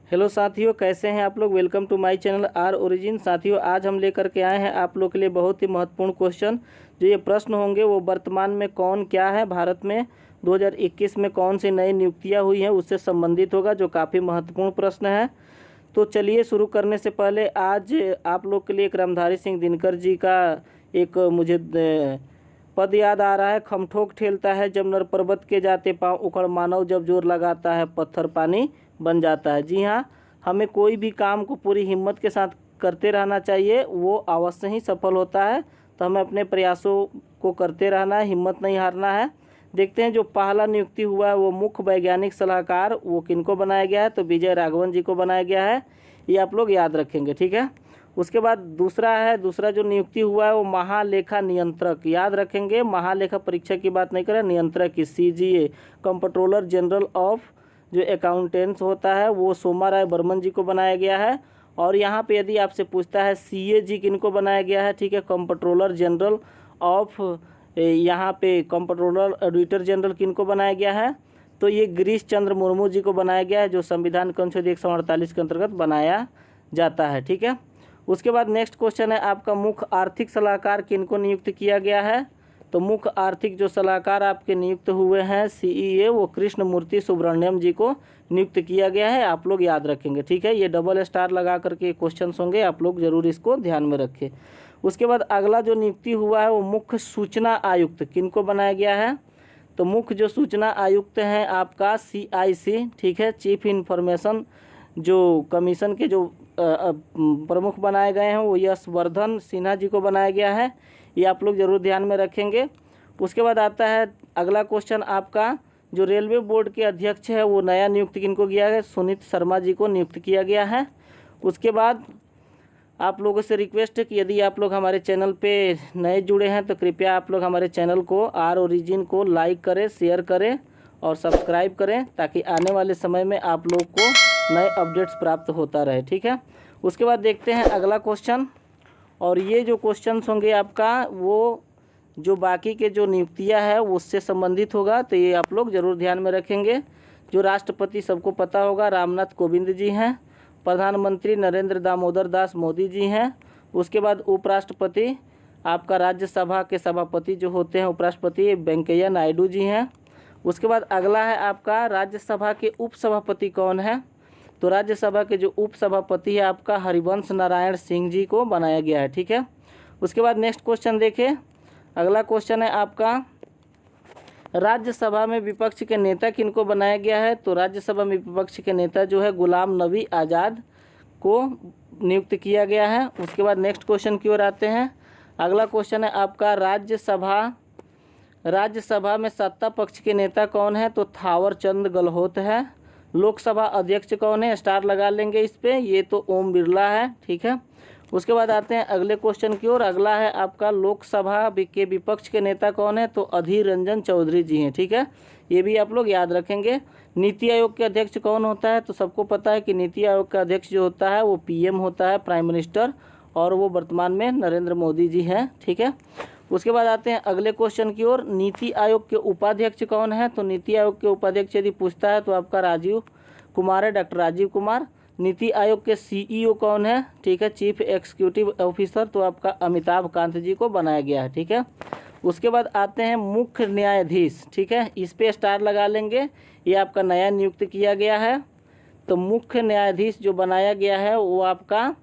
Hello साथियों, कैसे हैं आप लोग। Welcome to my channel R Origin. साथियों, आज हम लेकर के आए हैं आप लोग के लिए बहुत ही महत्वपूर्ण क्वेश्चन। जो ये प्रश्न होंगे वो वर्तमान में कौन क्या है, भारत में 2021 में कौन सी नई नियुक्तियां हुई हैं उससे संबंधित होगा, जो काफ़ी महत्वपूर्ण प्रश्न है। तो चलिए शुरू करने से पहले आज आप लोग के लिए एक रामधारी सिंह दिनकर जी का एक मुझे पद याद आ रहा है। खमठोक ठेलता है जब नर पर्वत के जाते पाँव, उखड़ मानव जब जोर लगाता है पत्थर पानी बन जाता है। जी हाँ, हमें कोई भी काम को पूरी हिम्मत के साथ करते रहना चाहिए, वो अवश्य ही सफल होता है। तो हमें अपने प्रयासों को करते रहना है, हिम्मत नहीं हारना है। देखते हैं जो पहला नियुक्ति हुआ है वो मुख्य वैज्ञानिक सलाहकार, वो किनको बनाया गया है, तो विजय राघवन जी को बनाया गया है। ये आप लोग याद रखेंगे, ठीक है। उसके बाद दूसरा जो नियुक्ति हुआ है वो महालेखा नियंत्रक, याद रखेंगे। महालेखा परीक्षा की बात नहीं करें, नियंत्रक की, CGA कंप्ट्रोलर जनरल ऑफ जो अकाउंटेंट्स होता है वो सोमा राय बर्मन जी को बनाया गया है। और यहाँ पे यदि आपसे पूछता है CAG किनको बनाया गया है, ठीक है, कंप्ट्रोलर जनरल ऑफ, यहाँ पे कंप्ट्रोलर ऑडिटर जनरल किनको बनाया गया है, तो ये गिरीश चंद्र मुर्मू जी को बनाया गया है, जो संविधान के अनुच्छेद 148 के अंतर्गत बनाया जाता है, ठीक है। उसके बाद नेक्स्ट क्वेश्चन है आपका, मुख्य आर्थिक सलाहकार किनको नियुक्त किया गया है। तो मुख्य आर्थिक जो सलाहकार आपके नियुक्त हुए हैं CEA, वो कृष्ण मूर्ति सुब्रमण्यम जी को नियुक्त किया गया है। आप लोग याद रखेंगे, ठीक है। ये डबल स्टार लगा करके क्वेश्चन होंगे, आप लोग जरूर इसको ध्यान में रखें। उसके बाद अगला जो नियुक्ति हुआ है वो मुख्य सूचना आयुक्त किनको बनाया गया है। तो मुख्य जो सूचना आयुक्त हैं आपका CIC, ठीक है, चीफ इंफॉर्मेशन जो कमीशन के जो प्रमुख बनाए गए हैं वो यशवर्धन सिन्हा जी को बनाया गया है। ये आप लोग जरूर ध्यान में रखेंगे। उसके बाद आता है अगला क्वेश्चन आपका, जो रेलवे बोर्ड के अध्यक्ष है वो नया नियुक्त किनको किया है, सुनीत शर्मा जी को नियुक्त किया गया है। उसके बाद आप लोगों से रिक्वेस्ट है कि यदि आप लोग हमारे चैनल पे नए जुड़े हैं तो कृपया आप लोग हमारे चैनल को आर ओरिजिन को लाइक करें, शेयर करें और सब्सक्राइब करें, ताकि आने वाले समय में आप लोग को नए अपडेट्स प्राप्त होता रहे, ठीक है। उसके बाद देखते हैं अगला क्वेश्चन, और ये जो क्वेश्चन होंगे आपका वो जो बाकी के जो नियुक्तियां है उससे संबंधित होगा, तो ये आप लोग जरूर ध्यान में रखेंगे। जो राष्ट्रपति सबको पता होगा रामनाथ कोविंद जी हैं। प्रधानमंत्री नरेंद्र दामोदर दास मोदी जी हैं। उसके बाद उपराष्ट्रपति आपका राज्यसभा के सभापति जो होते हैं उपराष्ट्रपति वेंकैया नायडू जी हैं। उसके बाद अगला है आपका राज्यसभा के उपसभापति कौन है। तो राज्यसभा के जो उपसभापति है आपका हरिवंश नारायण सिंह जी को बनाया गया है, ठीक है। उसके बाद नेक्स्ट क्वेश्चन देखिए, अगला क्वेश्चन है आपका, राज्यसभा में विपक्ष के नेता किनको बनाया गया है। तो राज्यसभा में विपक्ष के नेता जो है गुलाम नबी आज़ाद को नियुक्त किया गया है। उसके बाद नेक्स्ट क्वेश्चन की ओर आते हैं। अगला क्वेश्चन है आपका, राज्यसभा में सत्ता पक्ष के नेता कौन है। तो थावर चंद गहलोत है। लोकसभा अध्यक्ष कौन है, स्टार लगा लेंगे इस पे, ये तो ओम बिरला है, ठीक है। उसके बाद आते हैं अगले क्वेश्चन की ओर। अगला है आपका, लोकसभा के विपक्ष के नेता कौन है। तो अधीर रंजन चौधरी जी हैं, ठीक है। ये भी आप लोग याद रखेंगे। नीति आयोग के अध्यक्ष कौन होता है। तो सबको पता है कि नीति आयोग का अध्यक्ष जो होता है वो PM होता है, प्राइम मिनिस्टर, और वो वर्तमान में नरेंद्र मोदी जी हैं, ठीक है। उसके बाद आते हैं अगले क्वेश्चन की ओर, नीति आयोग के उपाध्यक्ष कौन है। तो नीति आयोग के उपाध्यक्ष यदि पूछता है तो आपका राजीव कुमार है, डॉक्टर राजीव कुमार। नीति आयोग के CEO कौन है, ठीक है, चीफ एग्जीक्यूटिव ऑफिसर, तो आपका अमिताभ कांत जी को बनाया गया है, ठीक है। उसके बाद आते हैं मुख्य न्यायाधीश, ठीक है, इस पे स्टार लगा लेंगे, ये आपका नया नियुक्त किया गया है। तो मुख्य न्यायाधीश जो बनाया गया है वो आपका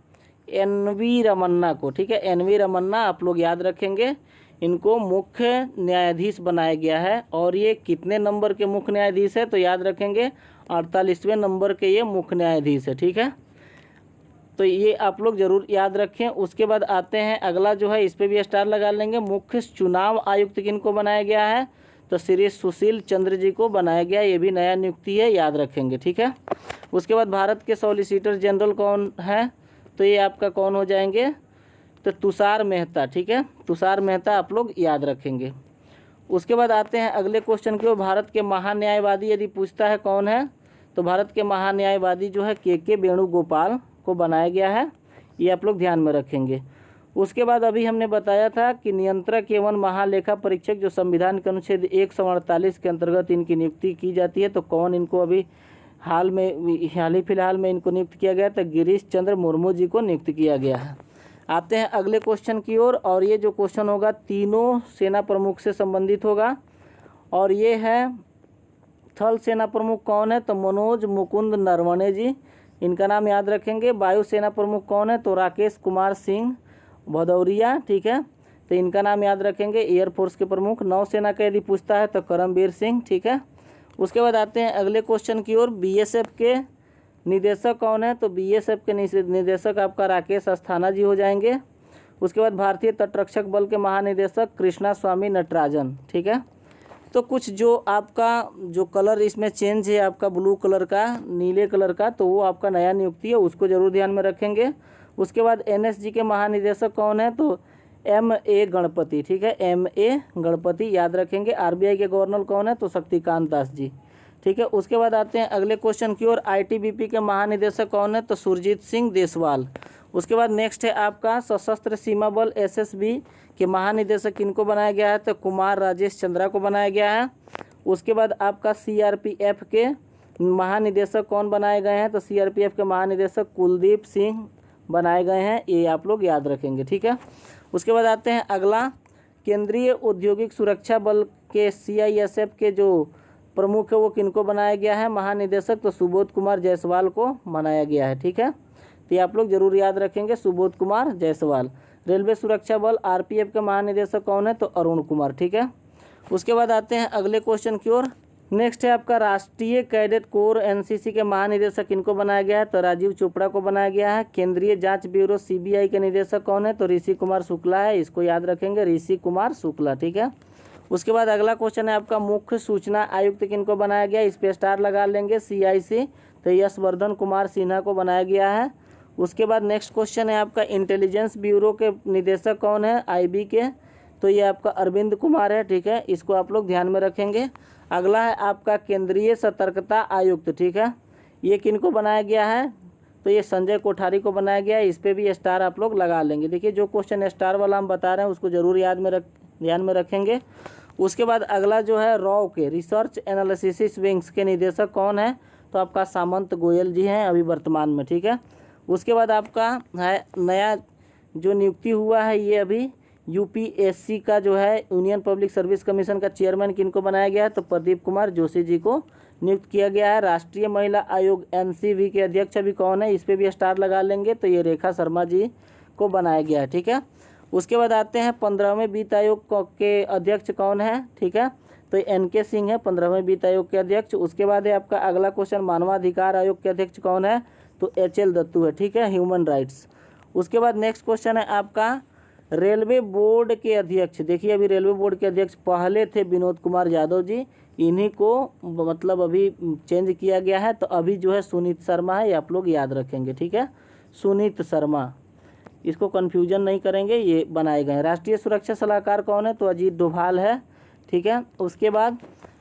NV रमन्ना को, ठीक है, NV रमन्ना आप लोग याद रखेंगे, इनको मुख्य न्यायाधीश बनाया गया है। और ये कितने नंबर के मुख्य न्यायाधीश है, तो याद रखेंगे 48वें नंबर के ये मुख्य न्यायाधीश है, ठीक है। तो ये आप लोग जरूर याद रखें। उसके बाद आते हैं अगला जो है, इस पे भी स्टार लगा लेंगे, मुख्य चुनाव आयुक्त किनको बनाया गया है। तो श्री सुशील चंद्र जी को बनाया गया, ये भी नया नियुक्ति है, याद रखेंगे, ठीक है। उसके बाद भारत के सॉलिसिटर जनरल कौन है। तो ये आपका कौन हो जाएंगे, तो तुषार मेहता, ठीक है, तुषार मेहता आप लोग याद रखेंगे। उसके बाद आते हैं अगले क्वेश्चन की ओर, भारत के महान्यायवादी यदि पूछता है कौन है। तो भारत के महान्यायवादी जो है KK वेणुगोपाल को बनाया गया है, ये आप लोग ध्यान में रखेंगे। उसके बाद अभी हमने बताया था कि नियंत्रक एवं महालेखा परीक्षक जो संविधान के अनुच्छेद 148 के अंतर्गत इनकी नियुक्ति की जाती है, तो कौन इनको अभी हाल ही फिलहाल में इनको नियुक्त किया गया, तो गिरीश चंद्र मुर्मू जी को नियुक्त किया गया है। आते हैं अगले क्वेश्चन की ओर, और ये जो क्वेश्चन होगा तीनों सेना प्रमुख से संबंधित होगा, और ये है थल सेना प्रमुख कौन है, तो मनोज मुकुंद नरवणे जी, इनका नाम याद रखेंगे। वायु सेना प्रमुख कौन है, तो राकेश कुमार सिंह भदौरिया, ठीक है, तो इनका नाम याद रखेंगे। एयरफोर्स के प्रमुख। नौसेना का यदि पूछता है तो करमबीर सिंह, ठीक है। उसके बाद आते हैं अगले क्वेश्चन की ओर, बीएसएफ के निदेशक कौन है, तो बीएसएफ के निदेशक आपका राकेश अस्थाना जी हो जाएंगे। उसके बाद भारतीय तटरक्षक बल के महानिदेशक कृष्णा स्वामी नटराजन, ठीक है। तो कुछ जो आपका जो कलर इसमें चेंज है आपका ब्लू कलर का, नीले कलर का, तो वो आपका नया नियुक्ति है, उसको जरूर ध्यान में रखेंगे। उसके बाद एनएसजी के महानिदेशक कौन है, तो एमए गणपति, ठीक है, एमए गणपति याद रखेंगे। आरबीआई के गवर्नर कौन है, तो शक्तिकांत दास जी, ठीक है। उसके बाद आते हैं अगले क्वेश्चन की ओर, आईटीबीपी के महानिदेशक कौन है, तो सुरजीत सिंह देसवाल। उसके बाद नेक्स्ट है आपका सशस्त्र सीमा बल एसएसबी के महानिदेशक किनको बनाया गया है, तो कुमार राजेश चंद्रा को बनाया गया है। उसके बाद आपका सीआरपीएफ के महानिदेशक कौन बनाए गए हैं, तो सीआरपीएफ के महानिदेशक कुलदीप सिंह बनाए गए हैं, ये आप लोग याद रखेंगे, ठीक है। उसके बाद आते हैं अगला, केंद्रीय औद्योगिक सुरक्षा बल के सीआईएसएफ के जो प्रमुख है वो किनको बनाया गया है महानिदेशक, तो सुबोध कुमार जायसवाल को बनाया गया है, ठीक है। तो ये आप लोग जरूर याद रखेंगे, सुबोध कुमार जायसवाल। रेलवे सुरक्षा बल आरपीएफ के महानिदेशक कौन है, तो अरुण कुमार, ठीक है। उसके बाद आते हैं अगले क्वेश्चन की ओर, नेक्स्ट है आपका राष्ट्रीय कैडेट कोर एनसीसी के महानिदेशक किनको बनाया गया है, तो राजीव चोपड़ा को बनाया गया है। केंद्रीय जांच ब्यूरो सीबीआई के निदेशक कौन है, तो ऋषि कुमार शुक्ला है, इसको याद रखेंगे, ऋषि कुमार शुक्ला, ठीक है। उसके बाद अगला क्वेश्चन है आपका मुख्य सूचना आयुक्त किनको बनाया गया, इस पे स्टार लगा लेंगे, सीआईसी, तो यशवर्धन कुमार सिन्हा को बनाया गया है। उसके बाद नेक्स्ट क्वेश्चन है आपका इंटेलिजेंस ब्यूरो के निदेशक कौन है, आईबी के, तो ये आपका अरविंद कुमार है, ठीक है, इसको आप लोग ध्यान में रखेंगे। अगला है आपका केंद्रीय सतर्कता आयुक्त, ठीक है, ये किनको बनाया गया है, तो ये संजय कोठारी को बनाया गया है, इस पर भी स्टार आप लोग लगा लेंगे। देखिए जो क्वेश्चन स्टार वाला हम बता रहे हैं उसको जरूर ध्यान में रखेंगे। उसके बाद अगला जो है रॉ के रिसर्च एनालिसिस विंग्स के निदेशक कौन है, तो आपका सामंत गोयल जी हैं अभी वर्तमान में, ठीक है। उसके बाद आपका है नया जो नियुक्ति हुआ है, ये अभी यूपीएससी का जो है यूनियन पब्लिक सर्विस कमीशन का चेयरमैन किनको बनाया गया है, तो प्रदीप कुमार जोशी जी को नियुक्त किया गया है। राष्ट्रीय महिला आयोग एनसीवी के अध्यक्ष अभी कौन है, इस पर भी स्टार लगा लेंगे, तो ये रेखा शर्मा जी को बनाया गया है, ठीक है। उसके बाद आते हैं 15वें वित्त आयोग के अध्यक्ष कौन है, ठीक है, तो एनके सिंह है 15वें वित्त आयोग के अध्यक्ष। उसके बाद है आपका अगला क्वेश्चन मानवाधिकार आयोग के अध्यक्ष कौन है, तो एचएल दत्तू है, ठीक है, ह्यूमन राइट्स। उसके बाद नेक्स्ट क्वेश्चन है आपका रेलवे बोर्ड के अध्यक्ष। देखिए अभी रेलवे बोर्ड के अध्यक्ष पहले थे विनोद कुमार यादव जी, इन्हीं को मतलब अभी चेंज किया गया है, तो अभी जो है सुनीत शर्मा है, ये आप लोग याद रखेंगे, ठीक है, सुनीत शर्मा, इसको कन्फ्यूजन नहीं करेंगे, ये बनाए गए हैं। राष्ट्रीय सुरक्षा सलाहकार कौन है, तो अजीत डोभाल है, ठीक है। उसके बाद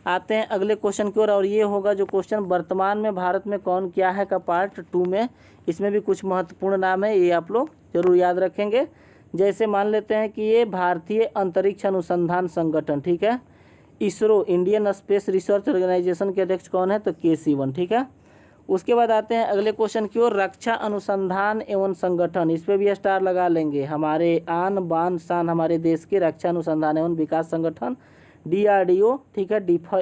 आते हैं अगले क्वेश्चन की ओर, और ये होगा जो क्वेश्चन वर्तमान में भारत में कौन क्या है का पार्ट 2 में, इसमें भी कुछ महत्वपूर्ण नाम है, ये आप लोग जरूर याद रखेंगे। जैसे मान लेते हैं कि ये भारतीय अंतरिक्ष अनुसंधान संगठन, ठीक है, ISRO Indian Space Research Organisation के अध्यक्ष कौन है, तो के सिवन, ठीक है। उसके बाद आते हैं अगले क्वेश्चन की ओर, रक्षा अनुसंधान एवं संगठन, इस पर भी स्टार लगा लेंगे, हमारे आन बान शान हमारे देश के रक्षा अनुसंधान एवं विकास संगठन DRDO, ठीक है,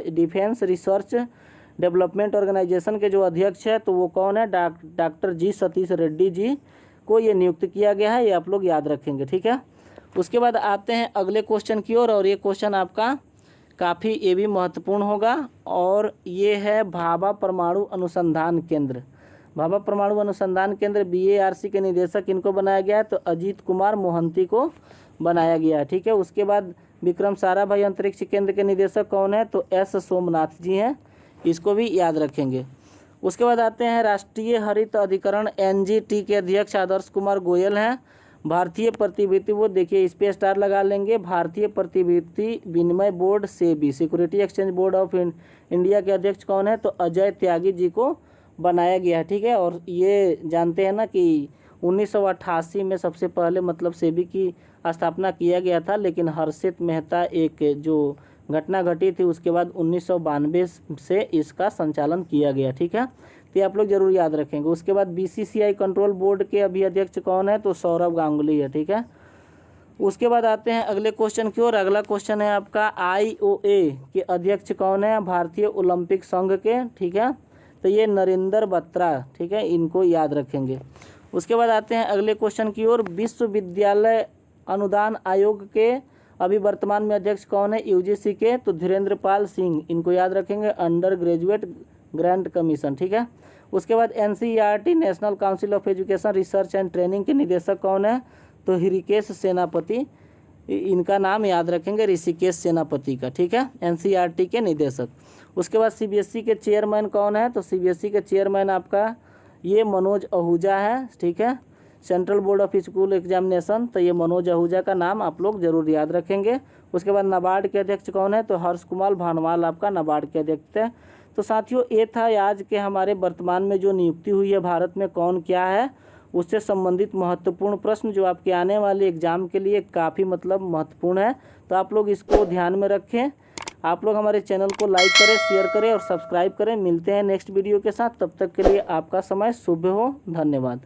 डिफेंस रिसर्च डेवलपमेंट ऑर्गेनाइजेशन के जो अध्यक्ष है तो वो कौन है, डॉक्टर जी सतीश रेड्डी जी को ये नियुक्त किया गया है, ये आप लोग याद रखेंगे, ठीक है। उसके बाद आते हैं अगले क्वेश्चन की ओर, और ये क्वेश्चन आपका काफ़ी ये भी महत्वपूर्ण होगा, और ये है भाभा परमाणु अनुसंधान केंद्र। भाभा परमाणु अनुसंधान केंद्र BARC के निदेशक इनको बनाया गया है, तो अजीत कुमार मोहंती को बनाया गया है, ठीक है। उसके बाद विक्रम साराभाई अंतरिक्ष केंद्र के निदेशक कौन है, तो S सोमनाथ जी हैं, इसको भी याद रखेंगे। उसके बाद आते हैं राष्ट्रीय हरित अधिकरण NGT के अध्यक्ष आदर्श कुमार गोयल हैं। भारतीय प्रतिभूति, वो देखिए इस पे स्टार लगा लेंगे, भारतीय प्रतिभूति विनिमय board SEBI security exchange board of India के अध्यक्ष कौन है, तो अजय त्यागी जी को बनाया गया है, ठीक है। और ये जानते हैं ना कि 1988 में सबसे पहले मतलब SEBI की स्थापना किया गया था, लेकिन हर्षित मेहता एक जो घटना घटी थी, उसके बाद 1992 से इसका संचालन किया गया। ठीक है, तो ये आप लोग जरूर याद रखेंगे। उसके बाद बीसीसीआई कंट्रोल बोर्ड के अभी अध्यक्ष कौन है, तो सौरभ गांगुली है। ठीक है, उसके बाद आते हैं अगले क्वेश्चन की ओर। अगला क्वेश्चन है आपका आईओए के अध्यक्ष कौन है, भारतीय ओलंपिक संघ के। ठीक है, तो ये नरेंद्र बत्रा। ठीक है, इनको याद रखेंगे। उसके बाद आते हैं अगले क्वेश्चन की ओर। विश्वविद्यालय अनुदान आयोग के अभी वर्तमान में अध्यक्ष कौन है, यूजीसी के, तो धीरेन्द्र पाल सिंह, इनको याद रखेंगे। Under graduate grant commission. ठीक है, उसके बाद NCERT national council of education research and training के निदेशक कौन है, तो ऋषिकेश सेनापति, इनका नाम याद रखेंगे, ऋषिकेश सेनापति का। ठीक है, एनसीईआरटी के निदेशक। उसके बाद सीबीएसई के चेयरमैन कौन है, तो सीबीएसई के चेयरमैन आपका ये मनोज आहूजा है। ठीक है, central board of school examination, तो ये मनोज आहूजा का नाम आप लोग जरूर याद रखेंगे। उसके बाद नाबार्ड के अध्यक्ष कौन है, तो हर्ष कुमार भानवाल आपका नाबार्ड के अध्यक्ष है। तो साथियों, ये था आज के हमारे वर्तमान में जो नियुक्ति हुई है भारत में कौन क्या है, उससे संबंधित महत्वपूर्ण प्रश्न जो आपके आने वाले एग्जाम के लिए काफ़ी महत्वपूर्ण है। तो आप लोग इसको ध्यान में रखें। आप लोग हमारे चैनल को लाइक करें, शेयर करें और सब्सक्राइब करें। मिलते हैं नेक्स्ट वीडियो के साथ, तब तक के लिए आपका समय शुभ हो। धन्यवाद।